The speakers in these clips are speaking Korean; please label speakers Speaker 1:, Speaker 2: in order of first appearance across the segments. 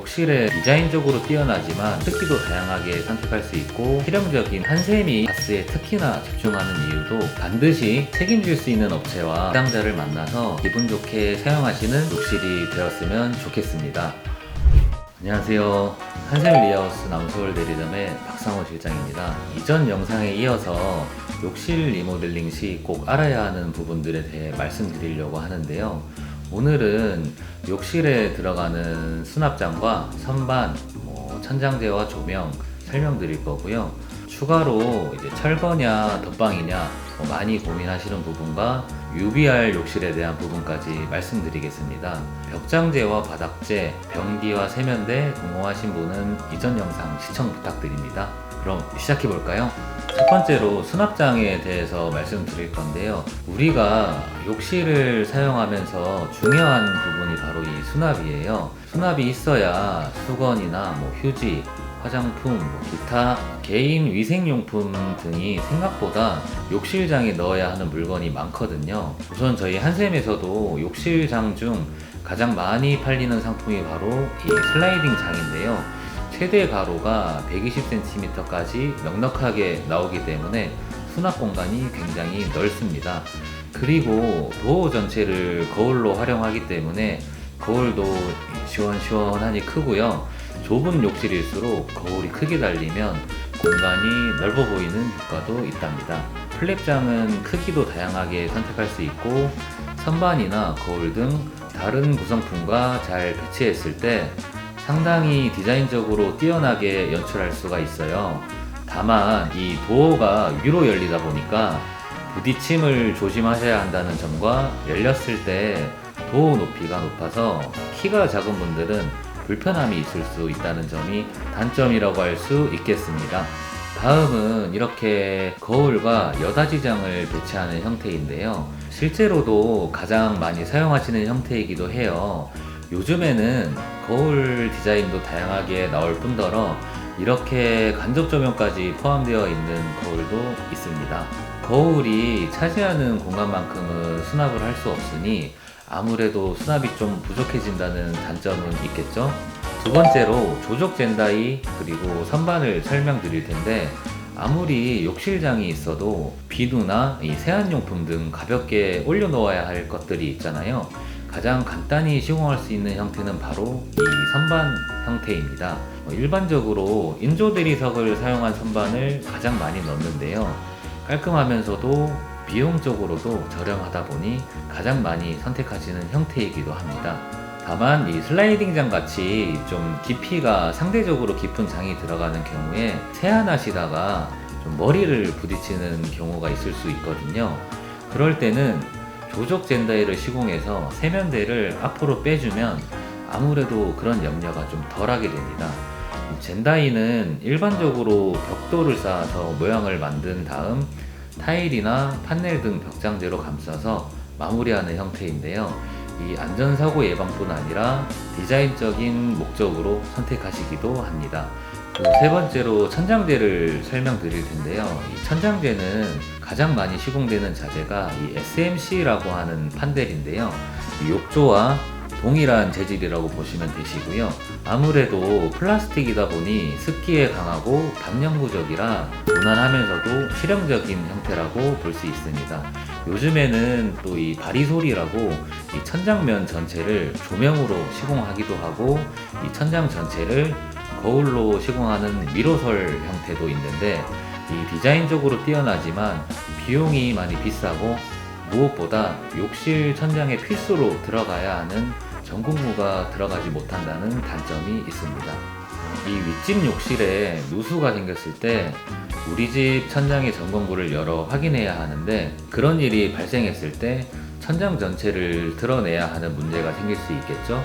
Speaker 1: 욕실에 디자인적으로 뛰어나지만 크기도 다양하게 선택할 수 있고 실용적인 한세미 바스에 특히나 집중하는 이유도 반드시 책임질 수 있는 업체와 담당자를 만나서 기분 좋게 사용하시는 욕실이 되었으면 좋겠습니다. 안녕하세요. 한세미 리하우스 남서울 대리점의 박상호 실장입니다. 이전 영상에 이어서 욕실 리모델링 시 꼭 알아야 하는 부분들에 대해 말씀드리려고 하는데요. 오늘은 욕실에 들어가는 수납장과 선반, 천장재와 조명 설명드릴 거고요. 추가로 이제 철거냐 덧방이냐 많이 고민하시는 부분과 UBR 욕실에 대한 부분까지 말씀드리겠습니다. 벽장재와 바닥재, 변기와 세면대 궁금하신 분은 이전 영상 시청 부탁드립니다. 그럼 시작해 볼까요? 첫 번째로 수납장에 대해서 말씀드릴 건데요. 우리가 욕실을 사용하면서 중요한 부분이 바로 이 수납이에요. 수납이 있어야 수건이나 휴지, 화장품, 기타 개인 위생용품 등이 생각보다 욕실장에 넣어야 하는 물건이 많거든요. 우선 저희 한샘에서도 욕실장 중 가장 많이 팔리는 상품이 바로 이 슬라이딩 장인데요. 최대 가로가 120cm까지 넉넉하게 나오기 때문에 수납 공간이 굉장히 넓습니다. 그리고 도어 전체를 거울로 활용하기 때문에 거울도 시원시원하니 크고요. 좁은 욕실일수록 거울이 크게 달리면 공간이 넓어 보이는 효과도 있답니다. 플랩장은 크기도 다양하게 선택할 수 있고 선반이나 거울 등 다른 구성품과 잘 배치했을 때 상당히 디자인적으로 뛰어나게 연출할 수가 있어요. 다만 이 도어가 위로 열리다 보니까 부딪힘을 조심하셔야 한다는 점과 열렸을 때 도어 높이가 높아서 키가 작은 분들은 불편함이 있을 수 있다는 점이 단점이라고 할 수 있겠습니다. 다음은 이렇게 거울과 여닫이장을 배치하는 형태인데요. 실제로도 가장 많이 사용하시는 형태이기도 해요. 요즘에는 거울 디자인도 다양하게 나올 뿐더러 이렇게 간접 조명까지 포함되어 있는 거울도 있습니다. 거울이 차지하는 공간만큼은 수납을 할 수 없으니 아무래도 수납이 좀 부족해진다는 단점은 있겠죠. 두 번째로 조적 젠다이 그리고 선반을 설명드릴 텐데 아무리 욕실장이 있어도 비누나 이 세안용품 등 가볍게 올려놓아야 할 것들이 있잖아요. 가장 간단히 시공할 수 있는 형태는 바로 이 선반 형태입니다. 일반적으로 인조 대리석을 사용한 선반을 가장 많이 넣는데요. 깔끔하면서도 비용적으로도 저렴하다 보니 가장 많이 선택하시는 형태이기도 합니다. 다만 이 슬라이딩장 같이 좀 깊이가 상대적으로 깊은 장이 들어가는 경우에 세안하시다가 좀 머리를 부딪히는 경우가 있을 수 있거든요. 그럴 때는 조적 젠다이를 시공해서 세면대를 앞으로 빼주면 아무래도 그런 염려가 좀 덜하게 됩니다. 젠다이는 일반적으로 벽돌을 쌓아서 모양을 만든 다음 타일이나 판넬 등 벽장재로 감싸서 마무리하는 형태인데요. 이 안전사고 예방뿐 아니라 디자인적인 목적으로 선택하시기도 합니다. 세 번째로 천장재를 설명드릴 텐데요. 이 천장재는 가장 많이 시공되는 자재가 이 SMC라고 하는 판넬인데요. 이 욕조와 동일한 재질이라고 보시면 되시고요. 아무래도 플라스틱이다 보니 습기에 강하고 반영구적이라 무난하면서도 실용적인 형태라고 볼 수 있습니다. 요즘에는 또 이 바리솔이라고 이 천장면 전체를 조명으로 시공하기도 하고 이 천장 전체를 거울로 시공하는 미로설 형태도 있는데 이 디자인적으로 뛰어나지만 비용이 많이 비싸고 무엇보다 욕실 천장에 필수로 들어가야 하는 전공구가 들어가지 못한다는 단점이 있습니다. 이 윗집 욕실에 누수가 생겼을 때 우리 집 천장의 전공구를 열어 확인해야 하는데 그런 일이 발생했을 때 천장 전체를 드러내야 하는 문제가 생길 수 있겠죠.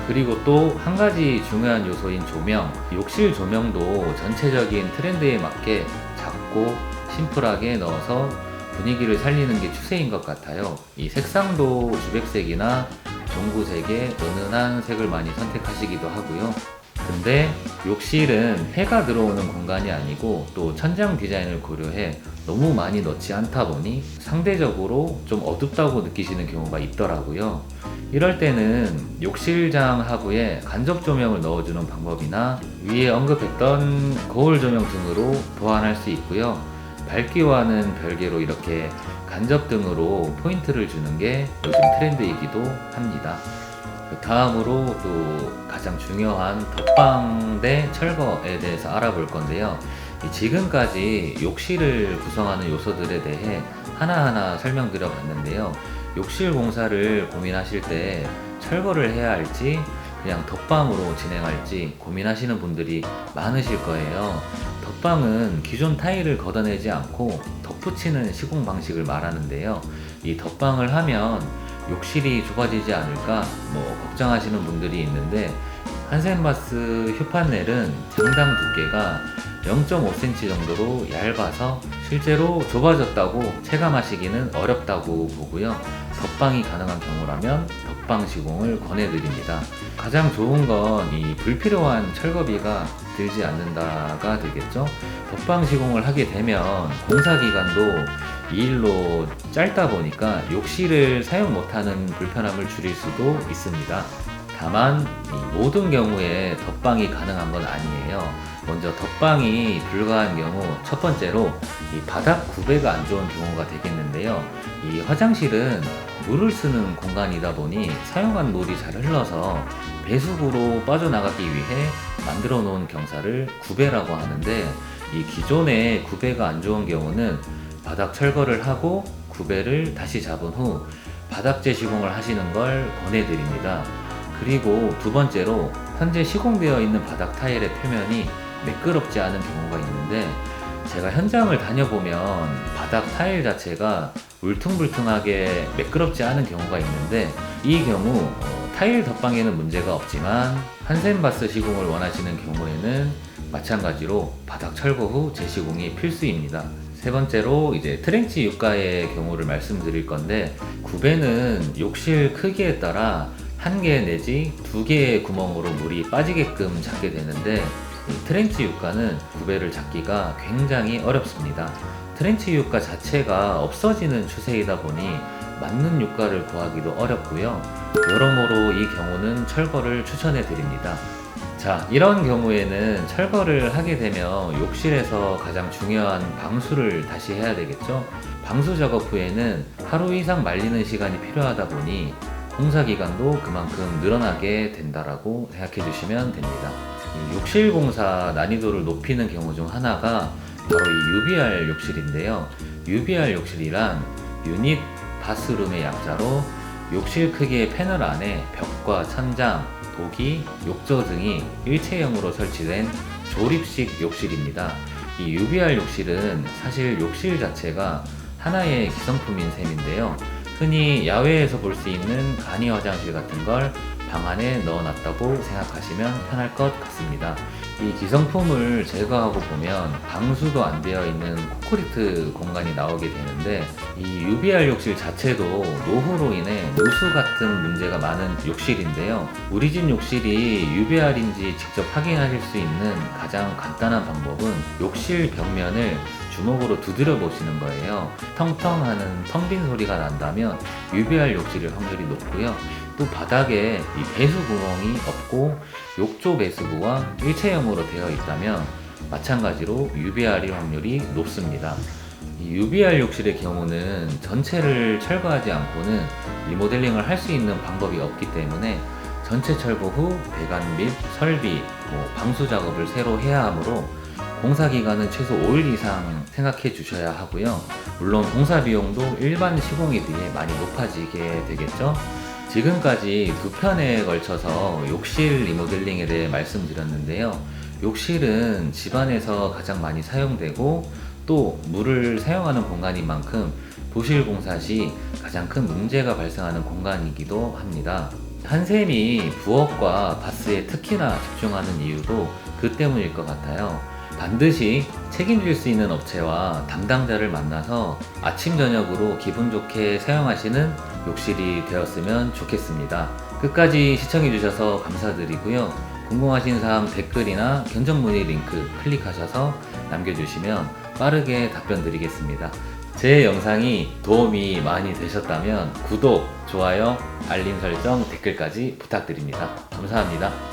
Speaker 1: 그리고 또 한 가지 중요한 요소인 조명, 욕실 조명도 전체적인 트렌드에 맞게 작고 심플하게 넣어서 분위기를 살리는 게 추세인 것 같아요. 이 색상도 주백색이나 종구색의 은은한 색을 많이 선택하시기도 하고요. 근데 욕실은 해가 들어오는 공간이 아니고 또 천장 디자인을 고려해 너무 많이 넣지 않다 보니 상대적으로 좀 어둡다고 느끼시는 경우가 있더라고요. 이럴 때는 욕실장 하부에 간접 조명을 넣어주는 방법이나 위에 언급했던 거울 조명 등으로 보완할 수 있고요. 밝기와는 별개로 이렇게 간접등으로 포인트를 주는 게 요즘 트렌드이기도 합니다. 다음으로 또 가장 중요한 덧방 대 철거에 대해서 알아볼 건데요. 지금까지 욕실을 구성하는 요소들에 대해 하나하나 설명드려 봤는데요. 욕실 공사를 고민하실 때 철거를 해야 할지 그냥 덧방으로 진행할지 고민하시는 분들이 많으실 거예요. 덧방은 기존 타일을 걷어내지 않고 덧붙이는 시공 방식을 말하는데요. 이 덧방을 하면 욕실이 좁아지지 않을까 걱정하시는 분들이 있는데, 한센바스 휴판넬은 장당 두께가 0.5cm 정도로 얇아서 실제로 좁아졌다고 체감하시기는 어렵다고 보고요. 덧방이 가능한 경우라면 덧방 시공을 권해드립니다. 가장 좋은 건 이 불필요한 철거비가 들지 않는다가 되겠죠. 덧방 시공을 하게 되면 공사 기간도 이 일로 짧다 보니까 욕실을 사용 못하는 불편함을 줄일 수도 있습니다. 다만 모든 경우에 덧방이 가능한 건 아니에요. 먼저 덧방이 불가한 경우, 첫 번째로 이 바닥 구배가 안 좋은 경우가 되겠는데요. 이 화장실은 물을 쓰는 공간이다 보니 사용한 물이 잘 흘러서 배수구로 빠져나가기 위해 만들어 놓은 경사를 구배라고 하는데, 이 기존의 구배가 안 좋은 경우는 바닥 철거를 하고 구배를 다시 잡은 후 바닥재 시공을 하시는 걸 권해드립니다. 그리고 두 번째로 현재 시공되어 있는 바닥 타일의 표면이 매끄럽지 않은 경우가 있는데, 제가 현장을 다녀보면 바닥 타일 자체가 울퉁불퉁하게 매끄럽지 않은 경우가 있는데, 이 경우 타일 덧방에는 문제가 없지만 한센바스 시공을 원하시는 경우에는 마찬가지로 바닥 철거 후 재시공이 필수입니다. 세 번째로 이제 트렌치 유가의 경우를 말씀드릴 건데, 구배는 욕실 크기에 따라 1개 내지 2개의 구멍으로 물이 빠지게끔 잡게 되는데, 트렌치 유가는 구배를 잡기가 굉장히 어렵습니다. 트렌치 유가 자체가 없어지는 추세이다 보니 맞는 유가를 구하기도 어렵고요. 여러모로 이 경우는 철거를 추천해 드립니다. 자, 이런 경우에는 철거를 하게 되면 욕실에서 가장 중요한 방수를 다시 해야 되겠죠. 방수 작업 후에는 하루 이상 말리는 시간이 필요하다 보니 공사 기간도 그만큼 늘어나게 된다라고 생각해 주시면 됩니다. 이 욕실 공사 난이도를 높이는 경우 중 하나가 바로 이 UBR 욕실인데요. UBR 욕실이란 유닛 바스룸의 약자로 욕실 크기의 패널 안에 벽과 천장, 도기, 욕조 등이 일체형으로 설치된 조립식 욕실입니다. 이 UBR 욕실은 사실 욕실 자체가 하나의 기성품인 셈인데요. 흔히 야외에서 볼 수 있는 간이 화장실 같은 걸 방 안에 넣어놨다고 생각하시면 편할 것 같습니다. 이 기성품을 제거하고 보면 방수도 안 되어 있는 콘크리트 공간이 나오게 되는데, 이 UBR 욕실 자체도 노후로 인해 누수 같은 문제가 많은 욕실인데요. 우리 집 욕실이 UBR인지 직접 확인하실 수 있는 가장 간단한 방법은 욕실 벽면을 주먹으로 두드려 보시는 거예요. 텅텅 하는 텅 빈 소리가 난다면 UBR 욕실일 확률이 높고요. 또 바닥에 이 배수 구멍이 없고 욕조 배수구와 일체형으로 되어 있다면 마찬가지로 UBR일 확률이 높습니다. 이 UBR 욕실의 경우는 전체를 철거하지 않고는 리모델링을 할 수 있는 방법이 없기 때문에 전체 철거 후 배관 및 설비, 방수 작업을 새로 해야 하므로 공사 기간은 최소 5일 이상 생각해 주셔야 하고요. 물론 공사 비용도 일반 시공에 비해 많이 높아지게 되겠죠. 지금까지 두 편에 걸쳐서 욕실 리모델링에 대해 말씀드렸는데요. 욕실은 집안에서 가장 많이 사용되고 또 물을 사용하는 공간인 만큼 부실 공사 시 가장 큰 문제가 발생하는 공간이기도 합니다. 한샘이 부엌과 바스에 특히나 집중하는 이유도 그 때문일 것 같아요. 반드시 책임질 수 있는 업체와 담당자를 만나서 아침 저녁으로 기분 좋게 사용하시는 욕실이 되었으면 좋겠습니다. 끝까지 시청해 주셔서 감사드리고요. 궁금하신 사항 댓글이나 견적 문의 링크 클릭하셔서 남겨주시면 빠르게 답변 드리겠습니다. 제 영상이 도움이 많이 되셨다면 구독, 좋아요, 알림 설정, 댓글까지 부탁드립니다. 감사합니다.